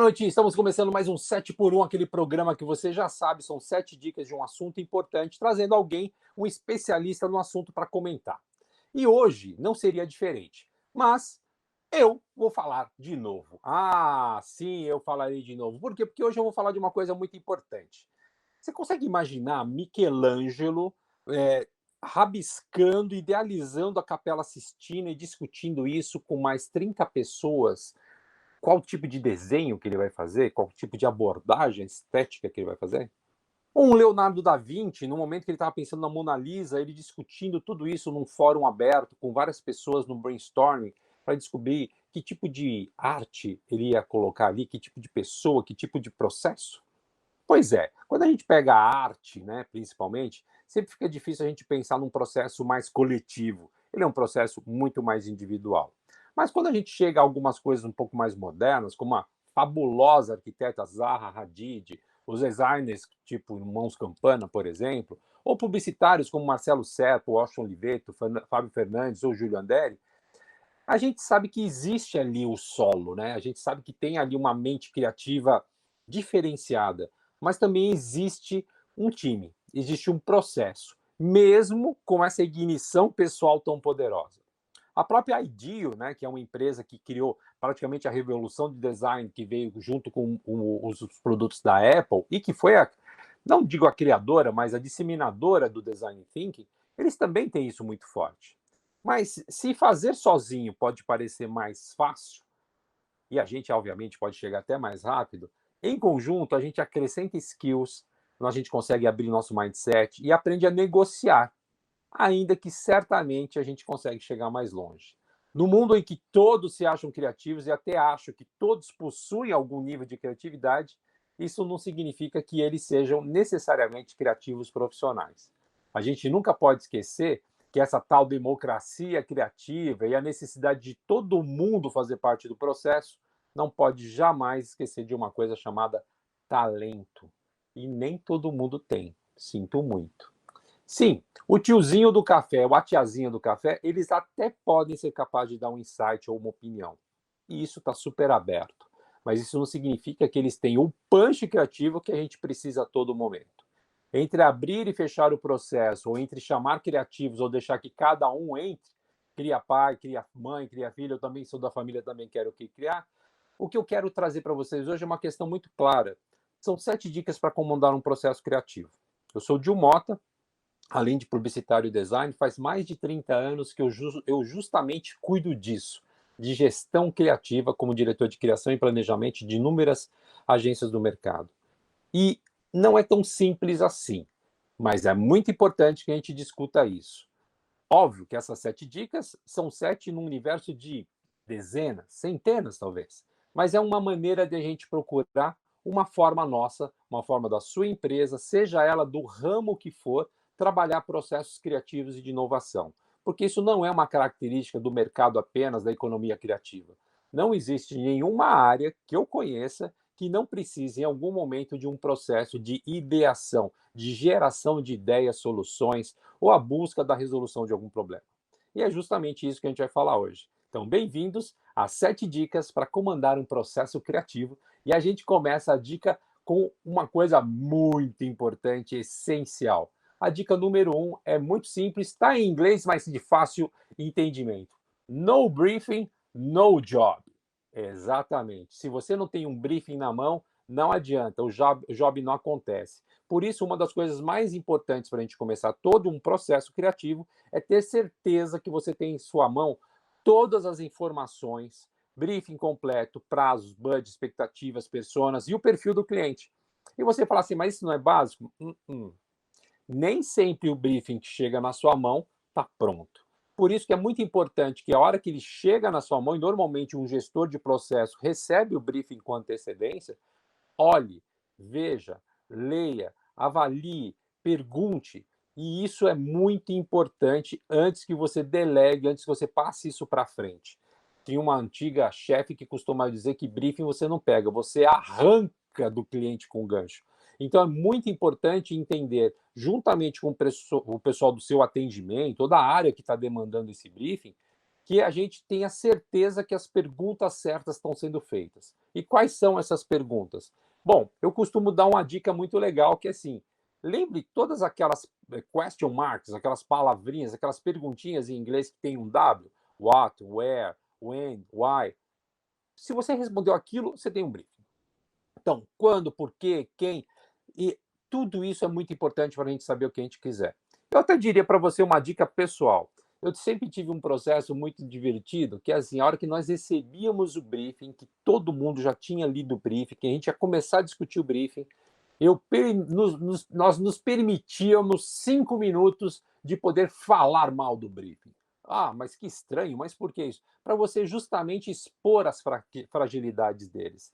noite, estamos começando mais um 7 por 1, aquele programa que você já sabe, são 7 dicas de um assunto importante, trazendo alguém, um especialista no assunto para comentar. E hoje não seria diferente, mas eu vou falar de novo. Ah, sim, eu falarei de novo. Por quê? Porque hoje eu vou falar de uma coisa muito importante. Você consegue imaginar Michelangelo rabiscando, idealizando a Capela Sistina e discutindo isso com mais 30 pessoas? Qual tipo de desenho que ele vai fazer, qual tipo de abordagem estética que ele vai fazer. Ou um Leonardo da Vinci, no momento que ele estava pensando na Mona Lisa, ele discutindo tudo isso num fórum aberto, com várias pessoas no brainstorming, para descobrir que tipo de arte ele ia colocar ali, que tipo de pessoa, que tipo de processo. Pois é, quando a gente pega a arte, né, principalmente, sempre fica difícil a gente pensar num processo mais coletivo. Ele é um processo muito mais individual. Mas quando a gente chega a algumas coisas um pouco mais modernas, como a fabulosa arquiteta Zaha Hadid, os designers tipo Mons Campana, por exemplo, ou publicitários como Marcelo Serpa, Washington Oliveto, Fábio Fernandes ou Júlio Anderi, a gente sabe que existe ali o solo, né? A gente sabe que tem ali uma mente criativa diferenciada, mas também existe um time, existe um processo, mesmo com essa ignição pessoal tão poderosa. A própria IDEO, né, que é uma empresa que criou praticamente a revolução de design que veio junto com os produtos da Apple e que foi não digo a criadora, mas a disseminadora do design thinking, eles também têm isso muito forte. Mas se fazer sozinho pode parecer mais fácil, e a gente, obviamente, pode chegar até mais rápido, em conjunto a gente acrescenta skills, a gente consegue abrir nosso mindset e aprende a negociar, ainda que certamente a gente consegue chegar mais longe. No mundo em que todos se acham criativos e até acham que todos possuem algum nível de criatividade, isso não significa que eles sejam necessariamente criativos profissionais. A gente nunca pode esquecer que essa tal democracia criativa e a necessidade de todo mundo fazer parte do processo não pode jamais esquecer de uma coisa chamada talento. E nem todo mundo tem. Sinto muito. Sim, o tiozinho do café, ou a tiazinha do café, eles até podem ser capazes de dar um insight ou uma opinião. E isso está super aberto. Mas isso não significa que eles tenham o punch criativo que a gente precisa a todo momento. Entre abrir e fechar o processo, ou entre chamar criativos ou deixar que cada um entre, cria pai, cria mãe, cria filho, eu também sou da família, também quero criar. O que eu quero trazer para vocês hoje é uma questão muito clara. São 7 dicas para comandar um processo criativo. Eu sou o Gil Mota, além de publicitário e design, faz mais de 30 anos que eu justamente cuido disso, de gestão criativa como diretor de criação e planejamento de inúmeras agências do mercado. E não é tão simples assim, mas é muito importante que a gente discuta isso. Óbvio que essas 7 dicas são 7 num universo de dezenas, centenas talvez, mas é uma maneira de a gente procurar uma forma nossa, uma forma da sua empresa, seja ela do ramo que for, trabalhar processos criativos e de inovação. Porque isso não é uma característica do mercado apenas da economia criativa. Não existe nenhuma área que eu conheça que não precise, em algum momento, de um processo de ideação, de geração de ideias, soluções, ou a busca da resolução de algum problema. E é justamente isso que a gente vai falar hoje. Então, bem-vindos a 7 dicas para comandar um processo criativo. E a gente começa a dica com uma coisa muito importante, essencial. A dica número 1 é muito simples, está em inglês, mas de fácil entendimento. No briefing, no job. Exatamente. Se você não tem um briefing na mão, não adianta, o job não acontece. Por isso, uma das coisas mais importantes para a gente começar todo um processo criativo é ter certeza que você tem em sua mão todas as informações, briefing completo, prazos, budget, expectativas, personas e o perfil do cliente. E você fala assim, mas isso não é básico? Nem sempre o briefing que chega na sua mão está pronto. Por isso que é muito importante que a hora que ele chega na sua mão, e normalmente um gestor de processo recebe o briefing com antecedência, olhe, veja, leia, avalie, pergunte. E isso é muito importante antes que você delegue, antes que você passe isso para frente. Tinha uma antiga chefe que costumava dizer que briefing você não pega, você arranca do cliente com gancho. Então é muito importante entender, juntamente com o pessoal do seu atendimento, ou da área que está demandando esse briefing, que a gente tenha certeza que as perguntas certas estão sendo feitas. E quais são essas perguntas? Bom, eu costumo dar uma dica muito legal, que é assim, lembre todas aquelas question marks, aquelas palavrinhas, aquelas perguntinhas em inglês que tem um W, what, where, when, why. Se você respondeu aquilo, você tem um briefing. Então, quando, por quê, quem, e tudo isso é muito importante para a gente saber o que a gente quiser. Eu até diria para você uma dica pessoal. Eu sempre tive um processo muito divertido, que é assim, a hora que nós recebíamos o briefing, que todo mundo já tinha lido o briefing, que a gente ia começar a discutir o briefing, nós nos permitíamos 5 minutos de poder falar mal do briefing. Ah, mas que estranho, mas por que isso? Para você justamente expor as fragilidades deles.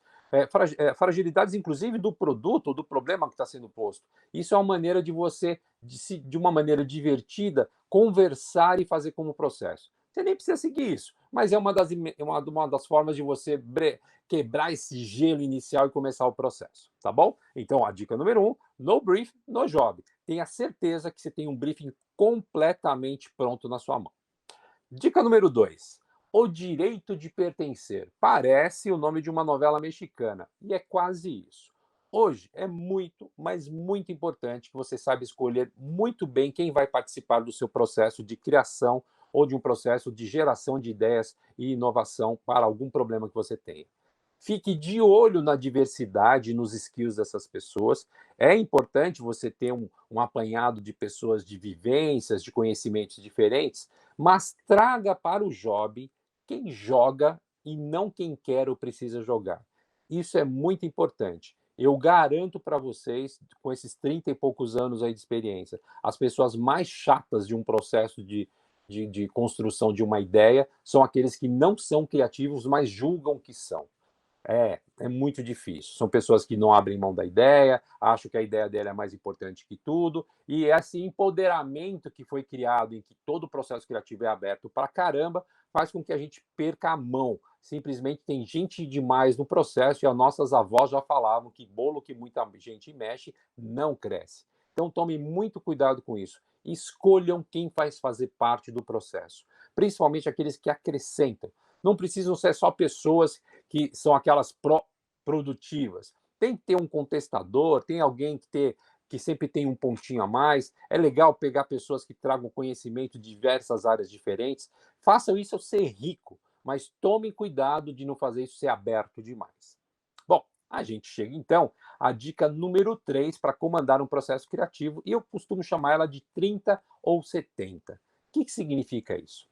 Fragilidades, inclusive, do produto ou do problema que está sendo posto. Isso é uma maneira de você, de uma maneira divertida, conversar e fazer como processo. Você nem precisa seguir isso, mas é uma das formas de você quebrar esse gelo inicial e começar o processo, tá bom? Então, a dica número 1, no brief, no job. Tenha certeza que você tem um briefing completamente pronto na sua mão. Dica número 2, o direito de pertencer. Parece o nome de uma novela mexicana, e é quase isso. Hoje é muito, mas muito importante que você saiba escolher muito bem quem vai participar do seu processo de criação ou de um processo de geração de ideias e inovação para algum problema que você tenha. Fique de olho na diversidade e nos skills dessas pessoas. É importante você ter um apanhado de pessoas de vivências, de conhecimentos diferentes, mas traga para o job quem joga e não quem quer ou precisa jogar. Isso é muito importante. Eu garanto para vocês, com esses 30 e poucos anos aí de experiência, as pessoas mais chatas de um processo de construção de uma ideia são aqueles que não são criativos, mas julgam que são. É muito difícil. São pessoas que não abrem mão da ideia, acham que a ideia dela é mais importante que tudo, e esse empoderamento que foi criado, em que todo o processo criativo é aberto para caramba, faz com que a gente perca a mão. Simplesmente tem gente demais no processo, e as nossas avós já falavam que bolo que muita gente mexe não cresce. Então tome muito cuidado com isso. Escolham quem faz fazer parte do processo, principalmente aqueles que acrescentam. Não precisam ser só pessoas que são aquelas produtivas. Tem que ter um contestador, tem alguém que sempre tem um pontinho a mais. É legal pegar pessoas que tragam conhecimento de diversas áreas diferentes. Façam isso ser rico, mas tomem cuidado de não fazer isso ser aberto demais. Bom, a gente chega então à dica número 3 para comandar um processo criativo, e eu costumo chamar ela de 30 ou 70. O que significa isso?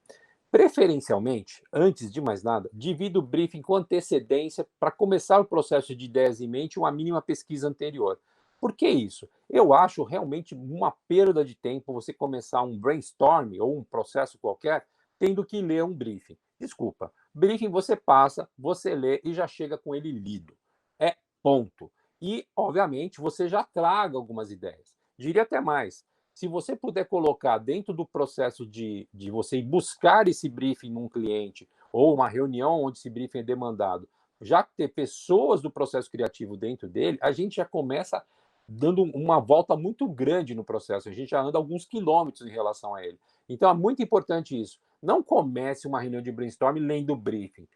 Preferencialmente, antes de mais nada, divida o briefing com antecedência para começar o processo de ideias em mente uma mínima pesquisa anterior. Por que isso? Eu acho realmente uma perda de tempo você começar um brainstorm ou um processo qualquer tendo que ler um briefing. Desculpa, briefing você passa, você lê e já chega com ele lido. É ponto. E, obviamente, você já traga algumas ideias. Diria até mais, se você puder colocar dentro do processo de você ir buscar esse briefing num cliente ou uma reunião onde esse briefing é demandado, já ter pessoas do processo criativo dentro dele, a gente já começa dando uma volta muito grande no processo, a gente já anda alguns quilômetros em relação a ele. Então é muito importante isso. Não comece uma reunião de brainstorm lendo o briefing.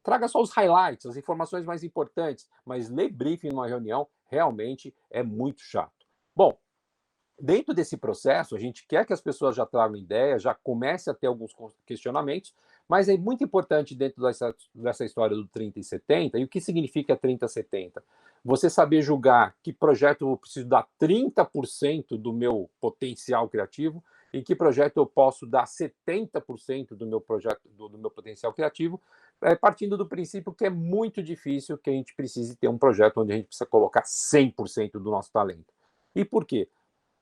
Traga só os highlights, as informações mais importantes, mas ler briefing numa reunião realmente é muito chato. Bom, dentro desse processo, a gente quer que as pessoas já tragam ideias, já comece a ter alguns questionamentos, mas é muito importante dentro dessa história do 30 e 70, e o que significa 30 e 70? Você saber julgar que projeto eu preciso dar 30% do meu potencial criativo, e que projeto eu posso dar 70% do meu projeto, do meu potencial criativo, partindo do princípio que é muito difícil que a gente precise ter um projeto onde a gente precisa colocar 100% do nosso talento. E por quê?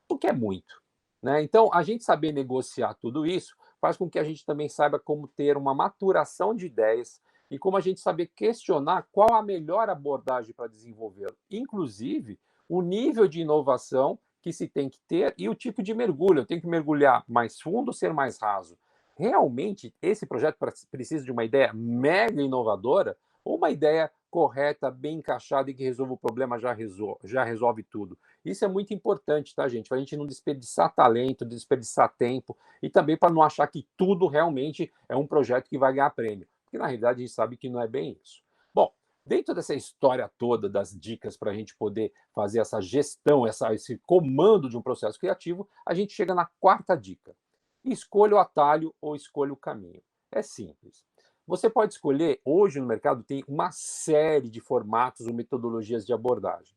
Porque é muito. Né? Então, a gente saber negociar tudo isso faz com que a gente também saiba como ter uma maturação de ideias e como a gente saber questionar qual a melhor abordagem para desenvolvê-lo. Inclusive, o nível de inovação que se tem que ter e o tipo de mergulho. Eu tenho que mergulhar mais fundo ou ser mais raso? Realmente, esse projeto precisa de uma ideia mega inovadora ou uma ideia correta, bem encaixada e que resolva o problema, já resolve tudo? Isso é muito importante, tá, gente? Para a gente não desperdiçar talento, desperdiçar tempo e também para não achar que tudo realmente é um projeto que vai ganhar prêmio, porque na realidade a gente sabe que não é bem isso. Bom, dentro dessa história toda das dicas para a gente poder fazer essa gestão, esse comando de um processo criativo, a gente chega na quarta dica. Escolha o atalho ou escolha o caminho. É simples. Você pode escolher, hoje no mercado tem uma série de formatos ou metodologias de abordagem.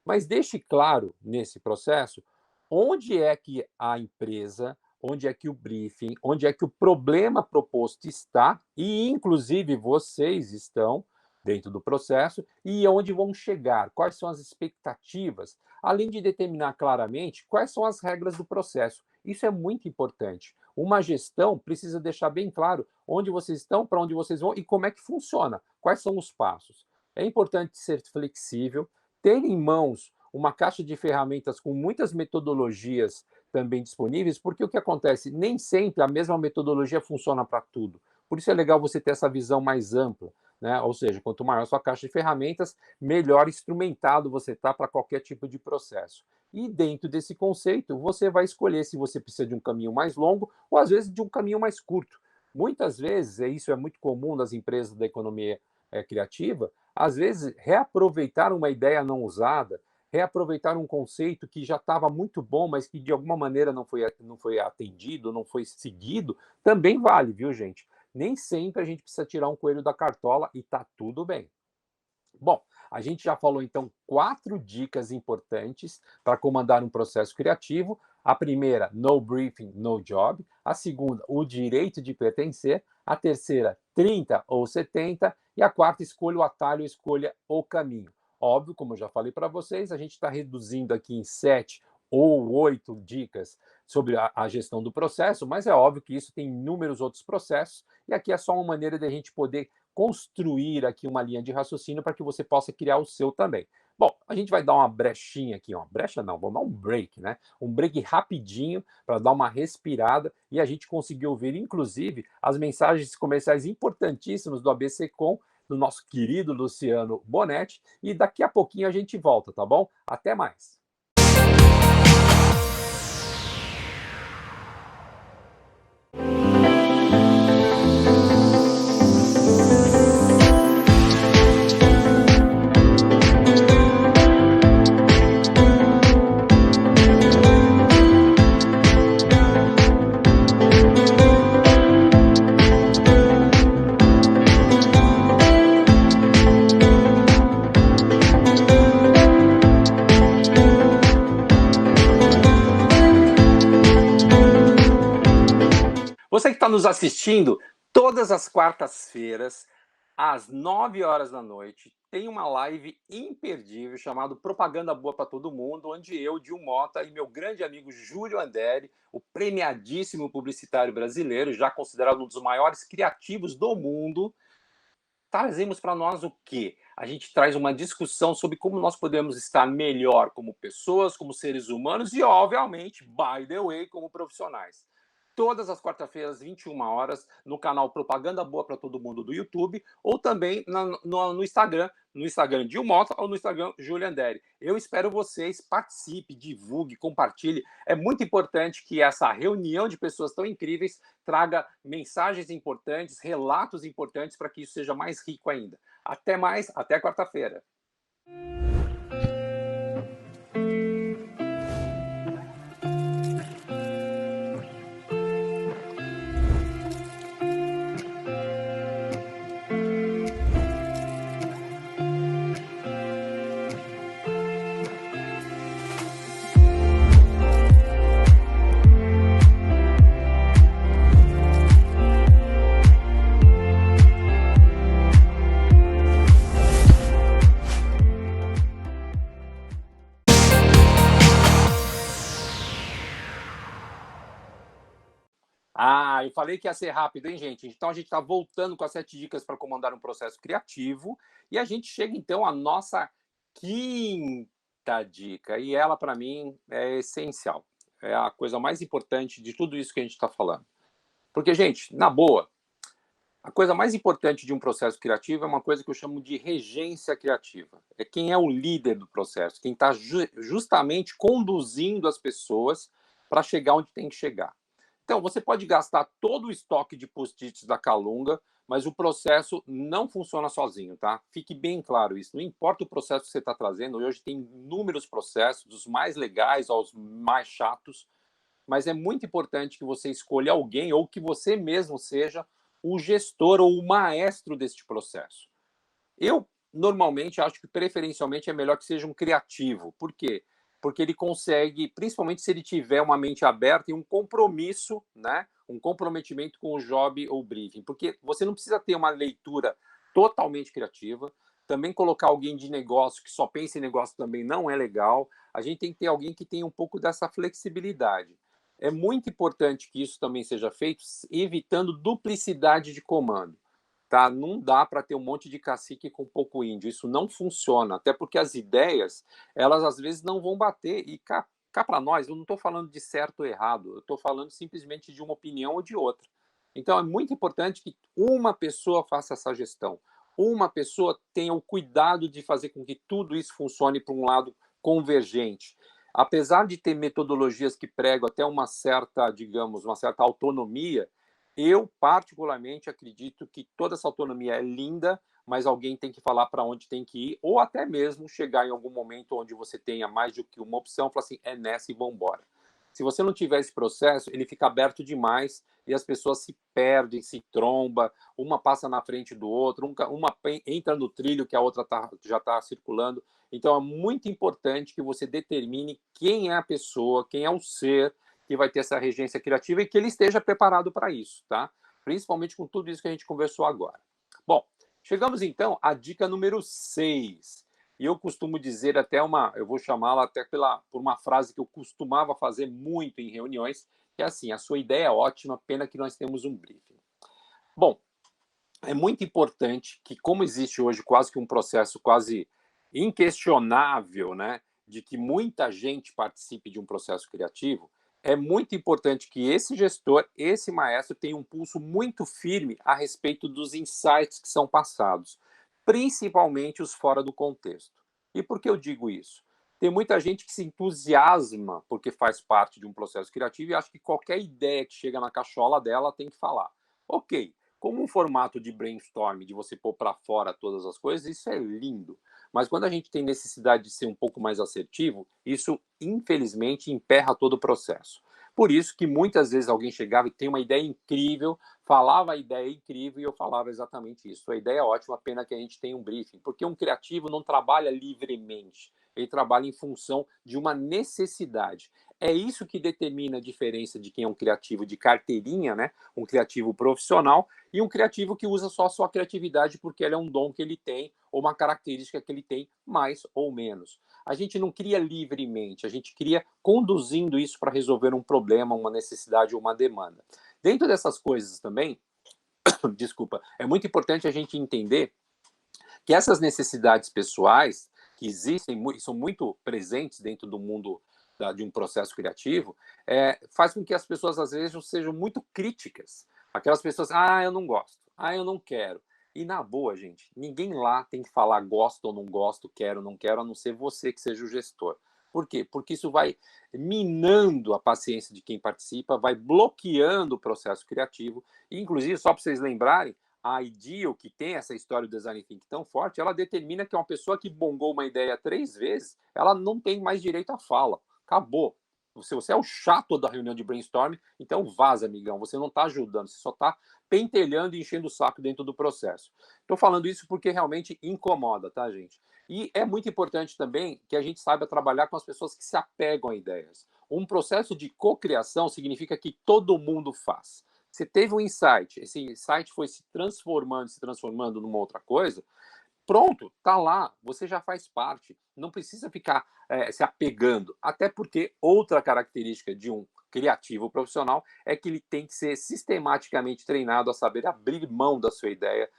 Mas deixe claro nesse processo onde é que a empresa, onde é que o briefing, onde é que o problema proposto está e, inclusive, vocês estão dentro do processo e onde vão chegar, quais são as expectativas, além de determinar claramente quais são as regras do processo. Isso é muito importante. Uma gestão precisa deixar bem claro onde vocês estão, para onde vocês vão e como é que funciona, quais são os passos. É importante ser flexível, ter em mãos uma caixa de ferramentas com muitas metodologias também disponíveis, porque o que acontece? Nem sempre a mesma metodologia funciona para tudo. Por isso é legal você ter essa visão mais ampla, né? Ou seja, quanto maior a sua caixa de ferramentas, melhor instrumentado você está para qualquer tipo de processo. E dentro desse conceito, você vai escolher se você precisa de um caminho mais longo ou às vezes de um caminho mais curto. Muitas vezes, e isso é muito comum nas empresas da economia criativa, às vezes reaproveitar uma ideia não usada, reaproveitar um conceito que já estava muito bom, mas que de alguma maneira não foi atendido, não foi seguido, também vale, viu, gente? Nem sempre a gente precisa tirar um coelho da cartola e tá tudo bem. Bom, a gente já falou então 4 dicas importantes para comandar um processo criativo. A primeira, no briefing, no job. A segunda, o direito de pertencer. A terceira, 30 ou 70. E a quarta, escolha o atalho, escolha o caminho. Óbvio, como eu já falei para vocês, a gente está reduzindo aqui em 7 ou 8 dicas sobre a gestão do processo, mas é óbvio que isso tem inúmeros outros processos, e aqui é só uma maneira de a gente poder construir aqui uma linha de raciocínio para que você possa criar o seu também. Bom, a gente vai dar uma brechinha aqui, ó. Brecha não, vamos dar um break, né? Um break rapidinho para dar uma respirada e a gente conseguiu ouvir, inclusive, as mensagens comerciais importantíssimas do ABC Com, do nosso querido Luciano Bonetti, e daqui a pouquinho a gente volta, tá bom? Até mais. Você que está nos assistindo, todas as quartas-feiras, às 9 horas da noite, tem uma live imperdível chamada Propaganda Boa para Todo Mundo, onde eu, Dil Mota, e meu grande amigo Júlio Anderi, o premiadíssimo publicitário brasileiro, já considerado um dos maiores criativos do mundo, trazemos para nós o quê? A gente traz uma discussão sobre como nós podemos estar melhor como pessoas, como seres humanos e, obviamente, by the way, como profissionais. Todas as quarta-feiras, 21 horas, no canal Propaganda Boa para Todo Mundo do YouTube, ou também no Instagram de Mota ou no Instagram Júlio Anderi. Eu espero vocês, participe, divulgue, compartilhe. É muito importante que essa reunião de pessoas tão incríveis traga mensagens importantes, relatos importantes para que isso seja mais rico ainda. Até mais, até quarta-feira. Ah, eu falei que ia ser rápido, hein, gente? Então a gente está voltando com as 7 dicas para comandar um processo criativo e a gente chega então à nossa quinta dica e ela para mim é essencial, é a coisa mais importante de tudo isso que a gente está falando. Porque, gente, na boa, A coisa mais importante de um processo criativo é uma coisa que eu chamo de regência criativa. É quem é o líder do processo, quem está justamente conduzindo as pessoas para chegar onde tem que chegar. Então, você pode gastar todo o estoque de post-its da Calunga, mas o processo não funciona sozinho, tá? Fique bem claro isso. Não importa o processo que você está trazendo, hoje tem inúmeros processos, dos mais legais aos mais chatos, mas é muito importante que você escolha alguém ou que você mesmo seja o gestor ou o maestro deste processo. Eu, normalmente, acho que preferencialmente é melhor que seja um criativo. Por quê? Porque ele consegue, principalmente se ele tiver uma mente aberta e um compromisso, né? Um comprometimento com o job ou briefing. Porque você não precisa ter uma leitura totalmente criativa. Também colocar alguém de negócio que só pensa em negócio também não é legal. A gente tem que ter alguém que tenha um pouco dessa flexibilidade. É muito importante que isso também seja feito, evitando duplicidade de comando. Tá? Não dá para ter um monte de cacique com pouco índio, isso não funciona, até porque as ideias, elas às vezes não vão bater, e cá para nós, eu não estou falando de certo ou errado, eu estou falando simplesmente de uma opinião ou de outra. Então é muito importante que uma pessoa faça essa gestão, uma pessoa tenha o cuidado de fazer com que tudo isso funcione para um lado convergente. Apesar de ter metodologias que pregam até uma certa, digamos, uma certa autonomia, eu, particularmente, acredito que toda essa autonomia é linda, mas alguém tem que falar para onde tem que ir, ou até mesmo chegar em algum momento onde você tenha mais do que uma opção, falar assim, é nessa e vamos embora. Se você não tiver esse processo, ele fica aberto demais e as pessoas se perdem, se tromba, uma passa na frente do outro, uma entra no trilho que a outra já está circulando. Então, é muito importante que você determine quem é a pessoa, quem é o ser que vai ter essa regência criativa e que ele esteja preparado para isso, tá? Principalmente com tudo isso que a gente conversou agora. Bom, chegamos então à dica número 6. E eu costumo dizer até eu vou chamá-la até por uma frase que eu costumava fazer muito em reuniões, que é assim, a sua ideia é ótima, pena que nós temos um briefing. Bom, é muito importante que, como existe hoje quase que um processo quase inquestionável, né, de que muita gente participe de um processo criativo, é muito importante que esse gestor, esse maestro, tenha um pulso muito firme a respeito dos insights que são passados, principalmente os fora do contexto. E por que eu digo isso? Tem muita gente que se entusiasma porque faz parte de um processo criativo e acha que qualquer ideia que chega na cachola dela tem que falar. Ok, como um formato de brainstorm, de você pôr para fora todas as coisas, isso é lindo. Mas quando a gente tem necessidade de ser um pouco mais assertivo, isso, infelizmente, emperra todo o processo. Por isso que muitas vezes alguém chegava e tem uma ideia incrível, falava a ideia incrível e eu falava exatamente isso. A ideia é ótima, pena que a gente tem um briefing, porque um criativo não trabalha livremente, ele trabalha em função de uma necessidade. É isso que determina a diferença de quem é um criativo de carteirinha, né? Um criativo profissional, e um criativo que usa só a sua criatividade porque ela é um dom que ele tem ou uma característica que ele tem, mais ou menos. A gente não cria livremente, a gente cria conduzindo isso para resolver um problema, uma necessidade ou uma demanda. Dentro dessas coisas também, desculpa, é muito importante a gente entender que essas necessidades pessoais que existem e são muito presentes dentro do mundo de um processo criativo, faz com que as pessoas às vezes sejam muito críticas. Aquelas pessoas, eu não gosto, eu não quero. E na boa, gente, ninguém lá tem que falar gosto ou não gosto, quero ou não quero, a não ser você que seja o gestor. Por quê? Porque isso vai minando a paciência de quem participa, vai bloqueando o processo criativo. E, inclusive, só para vocês lembrarem, a Ideal, que tem essa história do design thinking tão forte, ela determina que uma pessoa que bongou uma ideia 3 vezes, ela não tem mais direito à fala. Acabou. Se você é o chato da reunião de brainstorming, então vaza, amigão. Você não está ajudando, você só está pentelhando e enchendo o saco dentro do processo. Estou falando isso porque realmente incomoda, tá, gente? E é muito importante também que a gente saiba trabalhar com as pessoas que se apegam a ideias. Um processo de cocriação significa que todo mundo faz. Você teve um insight, esse insight foi se transformando numa outra coisa, pronto, tá lá, você já faz parte, não precisa ficar se apegando, até porque outra característica de um criativo profissional é que ele tem que ser sistematicamente treinado a saber abrir mão da sua ideia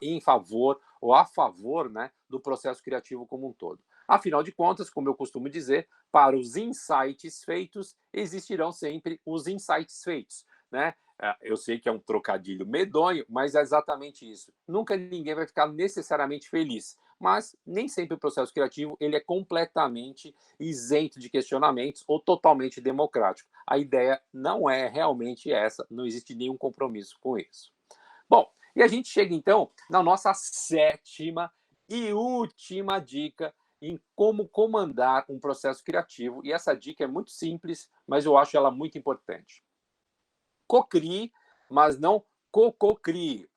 em favor ou a favor, né, do processo criativo como um todo. Afinal de contas, como eu costumo dizer, para os insights feitos, existirão sempre os insights feitos. né? Eu sei que é um trocadilho medonho, mas é exatamente isso. Nunca ninguém vai ficar necessariamente feliz, mas nem sempre o processo criativo ele é completamente isento de questionamentos ou totalmente democrático. A ideia não é realmente essa, não existe nenhum compromisso com isso. Bom, e a gente chega então na nossa sétima e última dica em como comandar um processo criativo. E essa dica é muito simples, mas eu acho ela muito importante. Cocrie, mas não cococrie.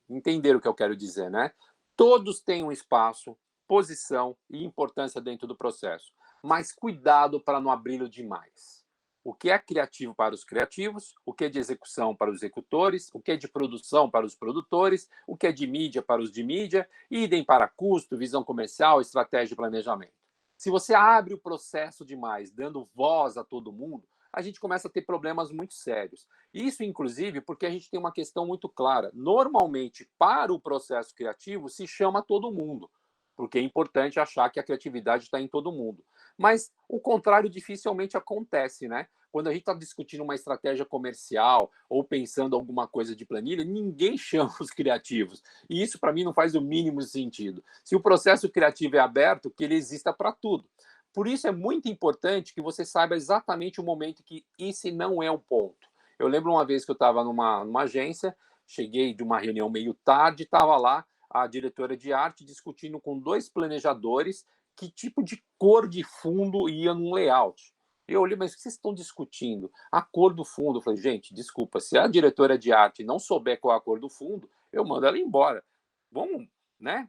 Entenderam o que eu quero dizer, né? Todos têm um espaço, posição e importância dentro do processo, mas cuidado para não abri-lo demais. O que é criativo para os criativos, o que é de execução para os executores, o que é de produção para os produtores, o que é de mídia para os de mídia, idem para custo, visão comercial, estratégia e planejamento. Se você abre o processo demais, dando voz a todo mundo, a gente começa a ter problemas muito sérios. Isso, inclusive, porque a gente tem uma questão muito clara. Normalmente, para o processo criativo, se chama todo mundo, porque é importante achar que a criatividade está em todo mundo. Mas o contrário dificilmente acontece, né? Quando a gente está discutindo uma estratégia comercial ou pensando alguma coisa de planilha, ninguém chama os criativos. E isso, para mim, não faz o mínimo sentido. Se o processo criativo é aberto, que ele exista para tudo. Por isso é muito importante que você saiba exatamente o momento que esse não é o ponto. Eu lembro uma vez que eu estava numa agência, cheguei de uma reunião meio tarde, estava lá a diretora de arte discutindo com dois planejadores que tipo de cor de fundo ia num layout. Eu olhei, mas o que vocês estão discutindo? A cor do fundo. Eu falei, gente, desculpa, se a diretora de arte não souber qual é a cor do fundo, eu mando ela embora. Vamos, né?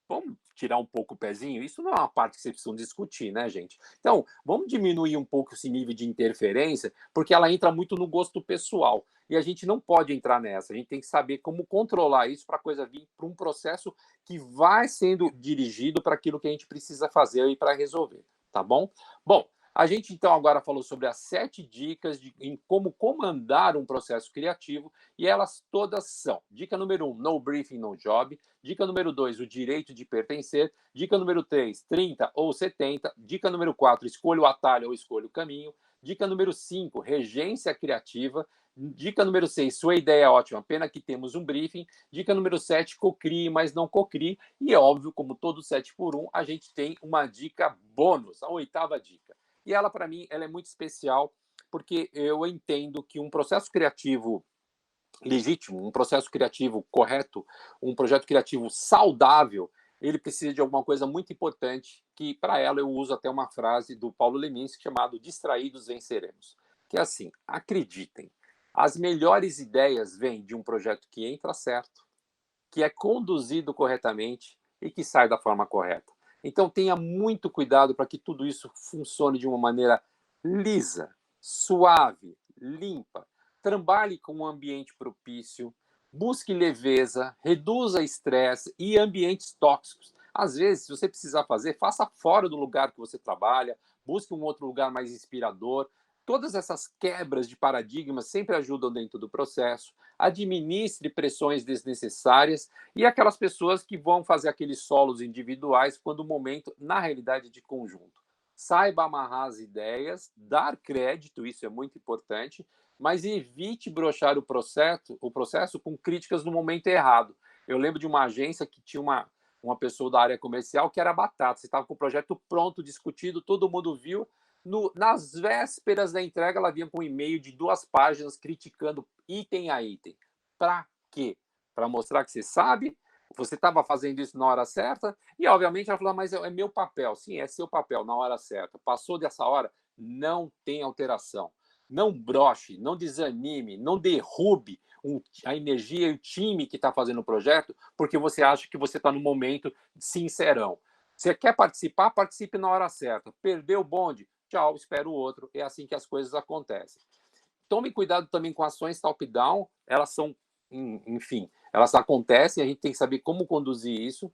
Vamos tirar um pouco o pezinho? Isso não é uma parte que vocês precisam discutir, né, gente? Então, vamos diminuir um pouco esse nível de interferência, porque ela entra muito no gosto pessoal. E a gente não pode entrar nessa. A gente tem que saber como controlar isso para a coisa vir para um processo que vai sendo dirigido para aquilo que a gente precisa fazer e para resolver, tá bom? Bom, a gente então agora falou sobre as 7 dicas em como comandar um processo criativo e elas todas são: dica número 1, no briefing, no job; dica número 2, o direito de pertencer; dica número 3, 30 ou 70; dica número 4, escolha o atalho ou escolha o caminho; dica número 5, regência criativa; dica número 6, sua ideia é ótima, pena que temos um briefing; dica número 7, cocrie, mas não cocrie; e é óbvio, como todo 7 por 1, a gente tem uma dica bônus, a 8ª dica. E ela, para mim, ela é muito especial, porque eu entendo que um processo criativo legítimo, um processo criativo correto, um projeto criativo saudável, ele precisa de alguma coisa muito importante, que para ela eu uso até uma frase do Paulo Leminski chamado distraídos venceremos, que é assim: acreditem, as melhores ideias vêm de um projeto que entra certo, que é conduzido corretamente e que sai da forma correta. Então tenha muito cuidado para que tudo isso funcione de uma maneira lisa, suave, limpa. Trabalhe com um ambiente propício, busque leveza, reduza estresse e ambientes tóxicos. Às vezes, se você precisar fazer, faça fora do lugar que você trabalha, busque um outro lugar mais inspirador. Todas essas quebras de paradigmas sempre ajudam dentro do processo. Administre pressões desnecessárias e aquelas pessoas que vão fazer aqueles solos individuais quando o momento, na realidade, é de conjunto. Saiba amarrar as ideias, dar crédito, isso é muito importante, mas evite brochar o processo com críticas no momento errado. Eu lembro de uma agência que tinha uma pessoa da área comercial que era batata. Você estava com o projeto pronto, discutido, todo mundo viu. Nas vésperas da entrega, ela vinha com um e-mail de 2 páginas criticando item a item. Para quê? Para mostrar que você sabe, você estava fazendo isso na hora certa, e obviamente ela falou, mas é meu papel. Sim, é seu papel na hora certa. Passou dessa hora, não tem alteração. Não broche, não desanime, não derrube a energia e o time que está fazendo o projeto, porque você acha que você está no momento sincerão. Você quer participar? Participe na hora certa. Perdeu o bonde? Tchau, espera o outro. É assim que as coisas acontecem. Tome cuidado também com ações top-down. Elas são, enfim, elas acontecem, a gente tem que saber como conduzir isso.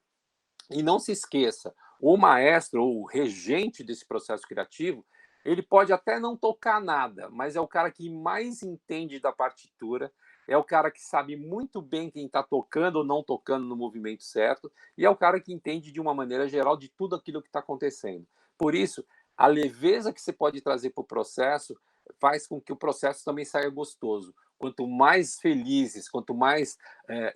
E não se esqueça, o maestro ou o regente desse processo criativo, ele pode até não tocar nada, mas é o cara que mais entende da partitura, é o cara que sabe muito bem quem está tocando ou não tocando no movimento certo, e é o cara que entende de uma maneira geral de tudo aquilo que está acontecendo. Por isso, a leveza que você pode trazer para o processo faz com que o processo também saia gostoso. Quanto mais felizes, quanto mais,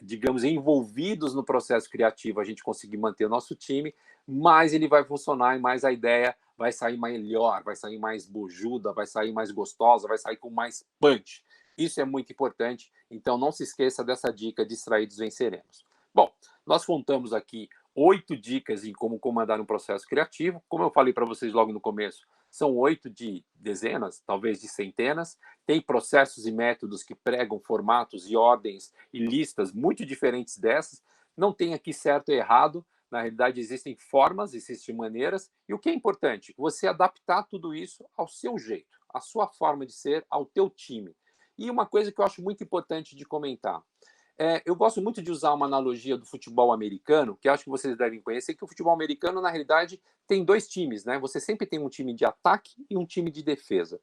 digamos, envolvidos no processo criativo a gente conseguir manter o nosso time, mais ele vai funcionar e mais a ideia vai sair melhor, vai sair mais bojuda, vai sair mais gostosa, vai sair com mais punch. Isso é muito importante, então não se esqueça dessa dica: distraídos venceremos. Bom, nós contamos aqui 8 dicas em como comandar um processo criativo. Como eu falei para vocês logo no começo, são 8 de dezenas, talvez de centenas. Tem processos e métodos que pregam formatos e ordens e listas muito diferentes dessas. Não tem aqui certo e errado. Na realidade, existem formas, existem maneiras. E o que é importante? Você adaptar tudo isso ao seu jeito, à sua forma de ser, ao teu time. E uma coisa que eu acho muito importante de comentar. Eu gosto muito de usar uma analogia do futebol americano, que acho que vocês devem conhecer, que o futebol americano, na realidade, tem 2 times, né? Você sempre tem um time de ataque e um time de defesa.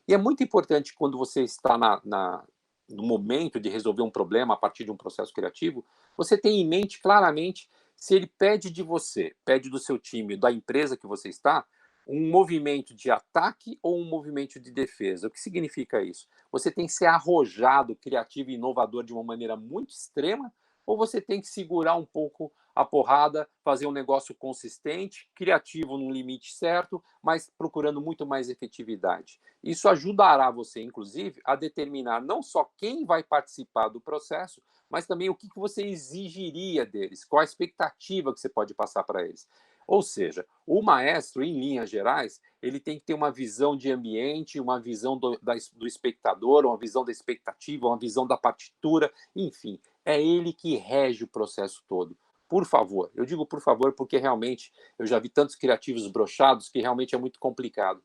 E é muito importante quando você está no momento de resolver um problema a partir de um processo criativo, você tem em mente claramente se ele pede de você, pede do seu time, da empresa que você está, um movimento de ataque ou um movimento de defesa. O que significa isso? Você tem que ser arrojado, criativo e inovador de uma maneira muito extrema, ou você tem que segurar um pouco a porrada, fazer um negócio consistente, criativo no limite certo, mas procurando muito mais efetividade. Isso ajudará você, inclusive, a determinar não só quem vai participar do processo, mas também o que você exigiria deles, qual a expectativa que você pode passar para eles. Ou seja, o maestro, em linhas gerais, ele tem que ter uma visão de ambiente, uma visão do espectador, uma visão da expectativa, uma visão da partitura, enfim, é ele que rege o processo todo. Por favor, eu digo por favor porque realmente eu já vi tantos criativos broxados que realmente é muito complicado.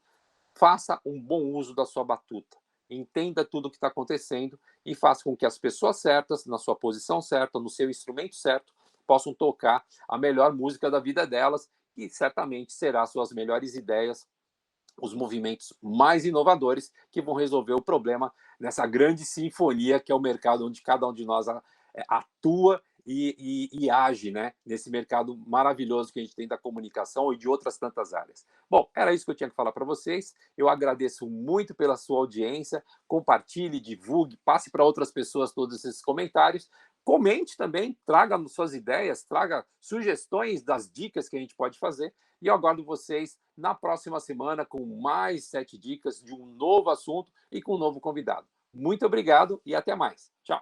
Faça um bom uso da sua batuta, entenda tudo o que está acontecendo e faça com que as pessoas certas, na sua posição certa, no seu instrumento certo, possam tocar a melhor música da vida delas e certamente será suas melhores ideias, os movimentos mais inovadores que vão resolver o problema nessa grande sinfonia que é o mercado onde cada um de nós atua e age, né? Nesse mercado maravilhoso que a gente tem da comunicação e de outras tantas áreas. Bom, era isso que eu tinha que falar para vocês. Eu agradeço muito pela sua audiência. Compartilhe, divulgue, passe para outras pessoas todos esses comentários. Comente também, traga suas ideias, traga sugestões das dicas que a gente pode fazer. E eu aguardo vocês na próxima semana com mais 7 dicas de um novo assunto e com um novo convidado. Muito obrigado e até mais. Tchau.